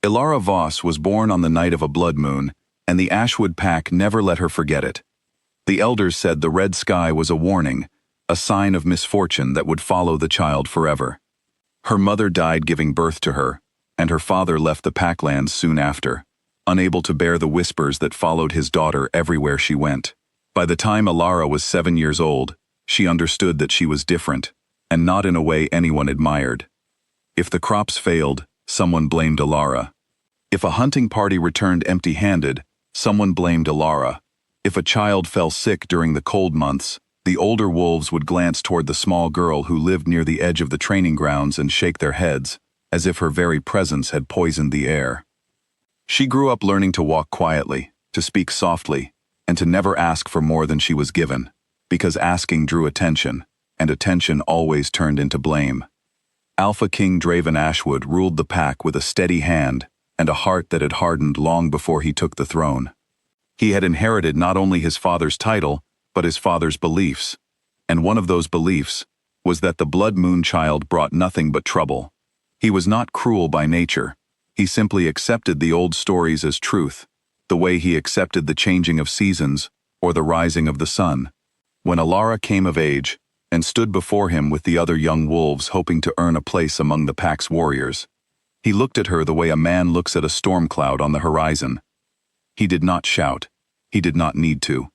Ilara Voss was born on the night of a blood moon, and the Ashwood pack never let her forget it. The elders said the red sky was a warning, a sign of misfortune that would follow the child forever. Her mother died giving birth to her, and her father left the packlands soon after, unable to bear the whispers that followed his daughter everywhere she went. By the time Ilara was 7 years old, she understood that she was different, and not in a way anyone admired. If the crops failed, someone blamed Ilara. If a hunting party returned empty-handed, someone blamed Ilara. If a child fell sick during the cold months, the older wolves would glance toward the small girl who lived near the edge of the training grounds and shake their heads, as if her very presence had poisoned the air. She grew up learning to walk quietly, to speak softly, and to never ask for more than she was given, because asking drew attention, and attention always turned into blame. Alpha King Draven Ashwood ruled the pack with a steady hand and a heart that had hardened long before he took the throne. He had inherited not only his father's title, but his father's beliefs, and one of those beliefs was that the Blood Moon child brought nothing but trouble. He was not cruel by nature. He simply accepted the old stories as truth, the way he accepted the changing of seasons or the rising of the sun. When Ilara came of age and stood before him with the other young wolves hoping to earn a place among the pack's warriors, he looked at her the way a man looks at a storm cloud on the horizon. He did not shout. He did not need to.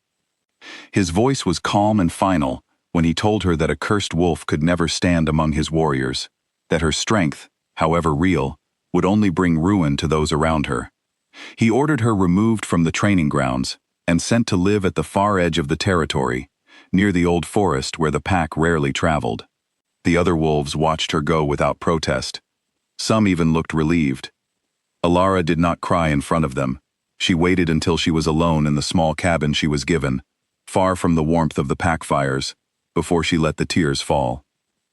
His voice was calm and final when he told her that a cursed wolf could never stand among his warriors, that her strength, however real, would only bring ruin to those around her. He ordered her removed from the training grounds and sent to live at the far edge of the territory, near the old forest where the pack rarely traveled. The other wolves watched her go without protest. Some even looked relieved. Ilara did not cry in front of them. She waited until she was alone in the small cabin she was given, far from the warmth of the pack fires, before she let the tears fall.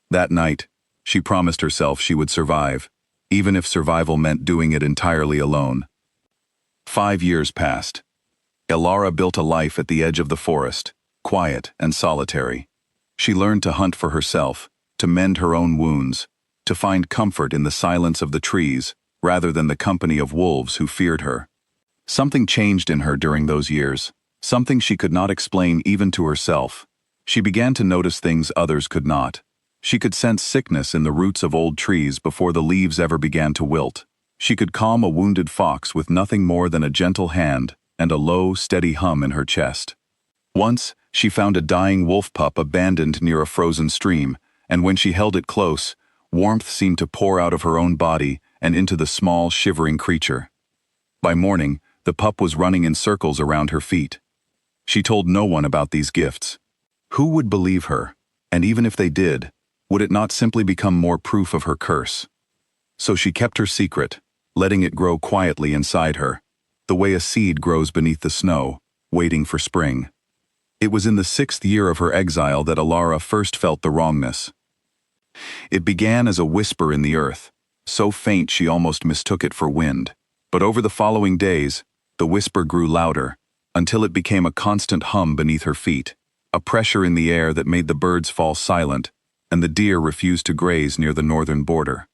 That night, she promised herself she would survive, even if survival meant doing it entirely alone. 5 years passed. Ilara built a life at the edge of the forest, quiet and solitary. She learned to hunt for herself, to mend her own wounds, to find comfort in the silence of the trees rather than the company of wolves who feared her. Something changed in her during those years, something she could not explain even to herself. She began to notice things others could not. She could sense sickness in the roots of old trees before the leaves ever began to wilt. She could calm a wounded fox with nothing more than a gentle hand and a low, steady hum in her chest. Once, she found a dying wolf pup abandoned near a frozen stream, and when she held it close, warmth seemed to pour out of her own body and into the small, shivering creature. By morning, the pup was running in circles around her feet. She told no one about these gifts. Who would believe her? And even if they did, would it not simply become more proof of her curse? So she kept her secret, letting it grow quietly inside her, the way a seed grows beneath the snow, waiting for spring. It was in the 6th year of her exile that Ilara first felt the wrongness. It began as a whisper in the earth, so faint she almost mistook it for wind. But over the following days, the whisper grew louder, until it became a constant hum beneath her feet, a pressure in the air that made the birds fall silent, and the deer refused to graze near the northern border.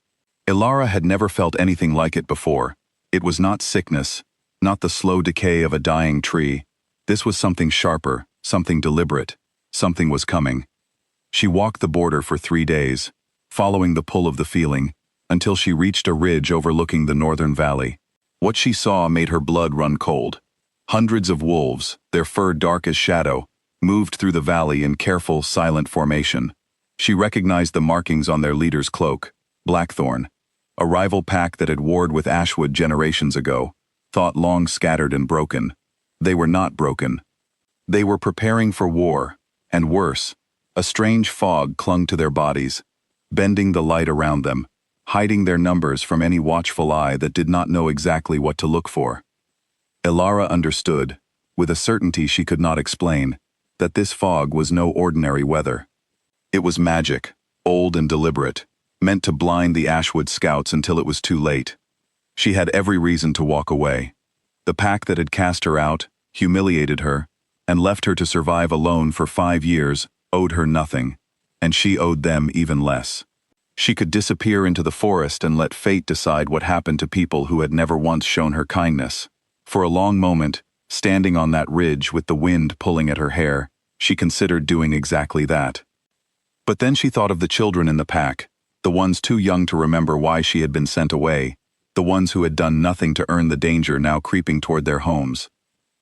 Ilara had never felt anything like it before. It was not sickness, not the slow decay of a dying tree. This was something sharper, something deliberate. Something was coming. She walked the border for 3 days, following the pull of the feeling, until she reached a ridge overlooking the northern valley. What she saw made her blood run cold. Hundreds of wolves, their fur dark as shadow, moved through the valley in careful, silent formation. She recognized the markings on their leader's cloak, Blackthorn, a rival pack that had warred with Ashwood generations ago, thought long scattered and broken. They were not broken. They were preparing for war, and worse, a strange fog clung to their bodies, bending the light around them, hiding their numbers from any watchful eye that did not know exactly what to look for. Ilara understood, with a certainty she could not explain, that this fog was no ordinary weather. It was magic, old and deliberate, meant to blind the Ashwood scouts until it was too late. She had every reason to walk away. The pack that had cast her out, humiliated her, and left her to survive alone for 5 years owed her nothing, and she owed them even less. She could disappear into the forest and let fate decide what happened to people who had never once shown her kindness. For a long moment, standing on that ridge with the wind pulling at her hair, she considered doing exactly that. But then she thought of the children in the pack, the ones too young to remember why she had been sent away, the ones who had done nothing to earn the danger now creeping toward their homes.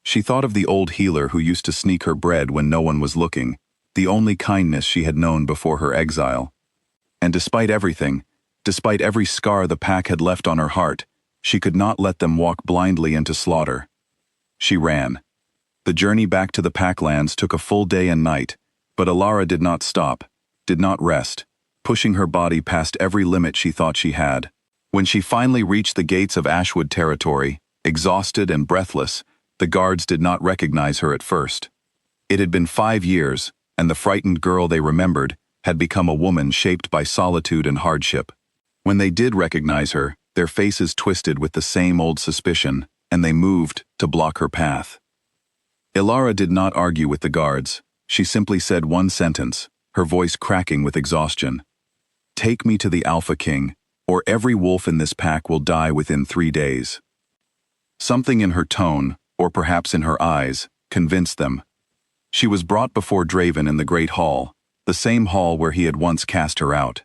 She thought of the old healer who used to sneak her bread when no one was looking, the only kindness she had known before her exile. And despite everything, despite every scar the pack had left on her heart, she could not let them walk blindly into slaughter. She ran. The journey back to the Packlands took a full day and night, but Alara did not stop, did not rest, pushing her body past every limit she thought she had. When she finally reached the gates of Ashwood territory, exhausted and breathless, the guards did not recognize her at first. It had been 5 years, and the frightened girl they remembered had become a woman shaped by solitude and hardship. When they did recognize her, their faces twisted with the same old suspicion, and they moved to block her path. Alara did not argue with the guards. She simply said one sentence, her voice cracking with exhaustion. "Take me to the Alpha King, or every wolf in this pack will die within 3 days." Something in her tone, or perhaps in her eyes, convinced them. She was brought before Draven in the Great Hall, the same hall where he had once cast her out.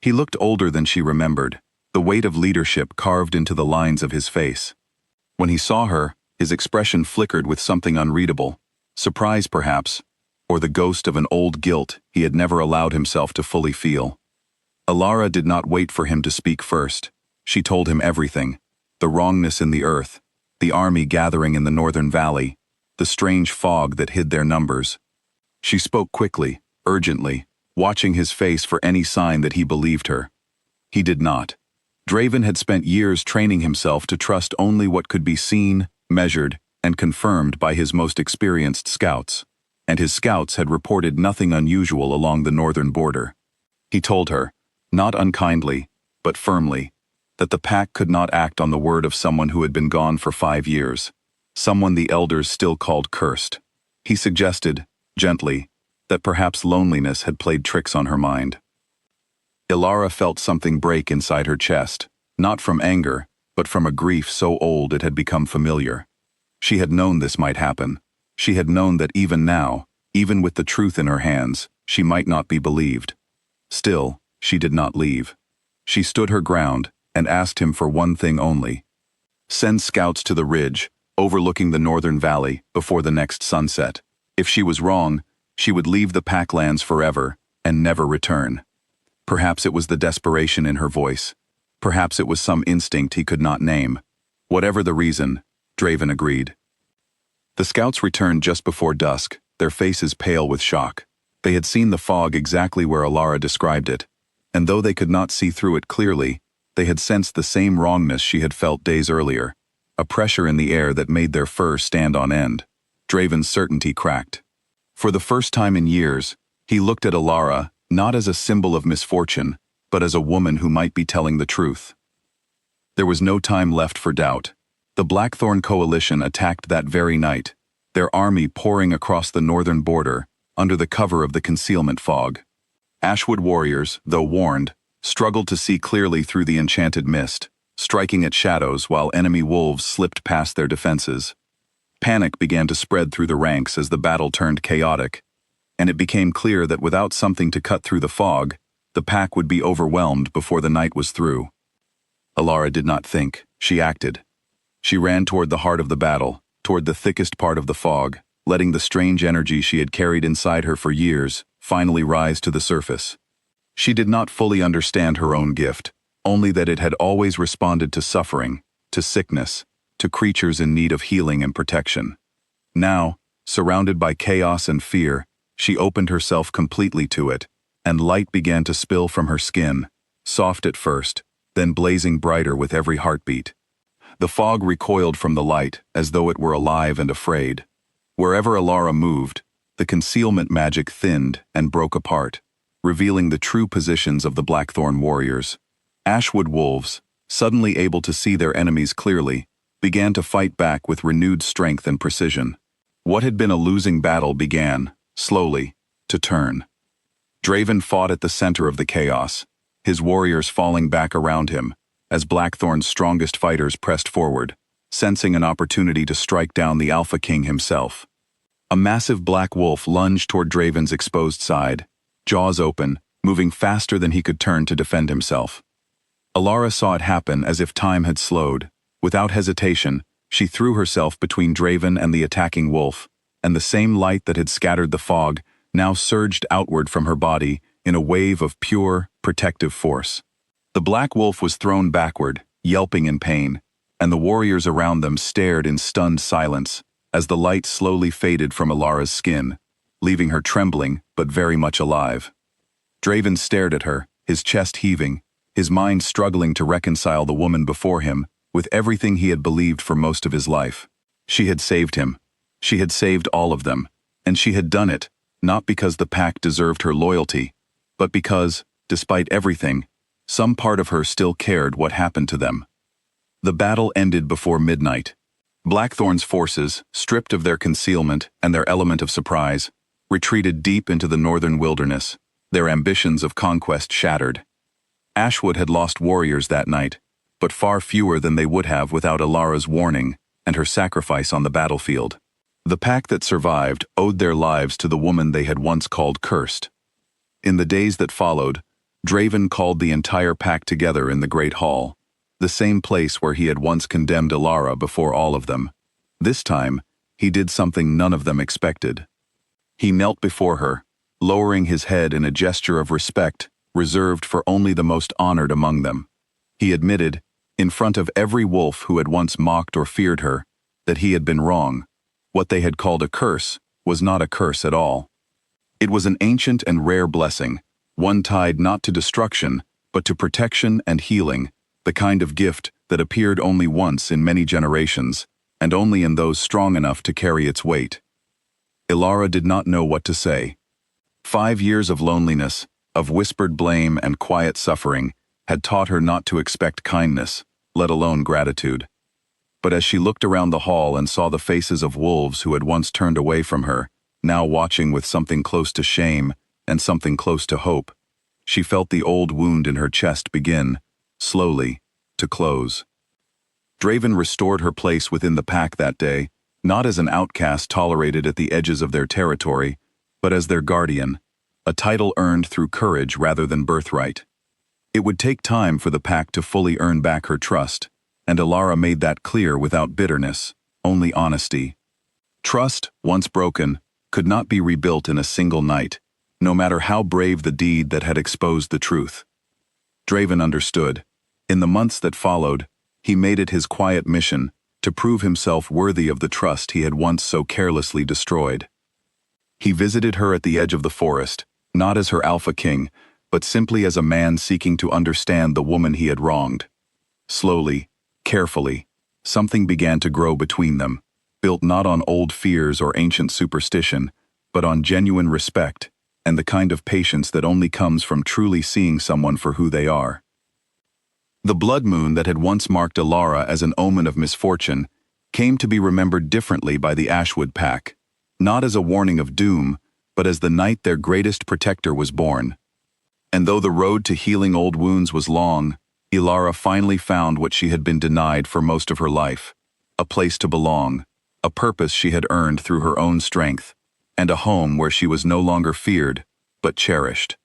He looked older than she remembered, the weight of leadership carved into the lines of his face. When he saw her, his expression flickered with something unreadable, surprise perhaps, or the ghost of an old guilt he had never allowed himself to fully feel. Alara did not wait for him to speak first. She told him everything, the wrongness in the earth, the army gathering in the northern valley, the strange fog that hid their numbers. She spoke quickly, urgently, watching his face for any sign that he believed her. He did not. Draven had spent years training himself to trust only what could be seen, measured, and confirmed by his most experienced scouts, and his scouts had reported nothing unusual along the northern border. He told her, not unkindly, but firmly, that the pack could not act on the word of someone who had been gone for 5 years, someone the elders still called cursed. He suggested, gently, that perhaps loneliness had played tricks on her mind. Alara felt something break inside her chest, not from anger, but from a grief so old it had become familiar. She had known this might happen. She had known that even now, even with the truth in her hands, she might not be believed. Still, she did not leave. She stood her ground and asked him for one thing only. Send scouts to the ridge, overlooking the northern valley, before the next sunset. If she was wrong, she would leave the Packlands forever and never return. Perhaps it was the desperation in her voice. Perhaps it was some instinct he could not name. Whatever the reason, Draven agreed. The scouts returned just before dusk, their faces pale with shock. They had seen the fog exactly where Alara described it, and though they could not see through it clearly, they had sensed the same wrongness she had felt days earlier, a pressure in the air that made their fur stand on end. Draven's certainty cracked. For the first time in years, he looked at Alara not as a symbol of misfortune, but as a woman who might be telling the truth. There was no time left for doubt. The Blackthorn Coalition attacked that very night, their army pouring across the northern border under the cover of the concealment fog. Ashwood warriors, though warned, struggled to see clearly through the enchanted mist, striking at shadows while enemy wolves slipped past their defenses. Panic began to spread through the ranks as the battle turned chaotic, and it became clear that without something to cut through the fog, the pack would be overwhelmed before the night was through. Alara did not think, she acted. She ran toward the heart of the battle, toward the thickest part of the fog, letting the strange energy she had carried inside her for years finally rise to the surface. She did not fully understand her own gift, only that it had always responded to suffering, to sickness, to creatures in need of healing and protection. Now, surrounded by chaos and fear, she opened herself completely to it, and light began to spill from her skin, soft at first, then blazing brighter with every heartbeat. The fog recoiled from the light as though it were alive and afraid. Wherever Alara moved, the concealment magic thinned and broke apart, revealing the true positions of the Blackthorn warriors. Ashwood wolves, suddenly able to see their enemies clearly, began to fight back with renewed strength and precision. What had been a losing battle began, slowly, to turn. Draven fought at the center of the chaos, his warriors falling back around him, as Blackthorn's strongest fighters pressed forward, sensing an opportunity to strike down the Alpha King himself. A massive black wolf lunged toward Draven's exposed side, jaws open, moving faster than he could turn to defend himself. Alara saw it happen as if time had slowed. Without hesitation, she threw herself between Draven and the attacking wolf, and the same light that had scattered the fog now surged outward from her body in a wave of pure, protective force. The black wolf was thrown backward, yelping in pain, and the warriors around them stared in stunned silence as the light slowly faded from Alara's skin, leaving her trembling but very much alive. Draven stared at her, his chest heaving, his mind struggling to reconcile the woman before him with everything he had believed for most of his life. She had saved him. She had saved all of them, and she had done it, not because the pack deserved her loyalty, but because, despite everything, some part of her still cared what happened to them. The battle ended before midnight. Blackthorn's forces, stripped of their concealment and their element of surprise, retreated deep into the northern wilderness, their ambitions of conquest shattered. Ashwood had lost warriors that night, but far fewer than they would have without Alara's warning and her sacrifice on the battlefield. The pack that survived owed their lives to the woman they had once called cursed. In the days that followed, Draven called the entire pack together in the Great Hall, the same place where he had once condemned Alara before all of them. This time, he did something none of them expected. He knelt before her, lowering his head in a gesture of respect reserved for only the most honored among them. He admitted, in front of every wolf who had once mocked or feared her, that he had been wrong. What they had called a curse was not a curse at all. It was an ancient and rare blessing, one tied not to destruction, but to protection and healing, the kind of gift that appeared only once in many generations, and only in those strong enough to carry its weight. Alara did not know what to say. 5 years of loneliness, of whispered blame and quiet suffering, had taught her not to expect kindness, let alone gratitude. But as she looked around the hall and saw the faces of wolves who had once turned away from her, now watching with something close to shame and something close to hope, she felt the old wound in her chest begin, slowly, to close. Draven restored her place within the pack that day, not as an outcast tolerated at the edges of their territory, but as their guardian, a title earned through courage rather than birthright. It would take time for the pack to fully earn back her trust, and Alara made that clear without bitterness, only honesty. Trust, once broken, could not be rebuilt in a single night, no matter how brave the deed that had exposed the truth. Draven understood. In the months that followed, he made it his quiet mission to prove himself worthy of the trust he had once so carelessly destroyed. He visited her at the edge of the forest, not as her Alpha King, but simply as a man seeking to understand the woman he had wronged. Slowly, carefully, something began to grow between them, built not on old fears or ancient superstition, but on genuine respect and the kind of patience that only comes from truly seeing someone for who they are. The blood moon that had once marked Alara as an omen of misfortune came to be remembered differently by the Ashwood pack, not as a warning of doom, but as the night their greatest protector was born. And though the road to healing old wounds was long, Alara finally found what she had been denied for most of her life, a place to belong, a purpose she had earned through her own strength, and a home where she was no longer feared, but cherished.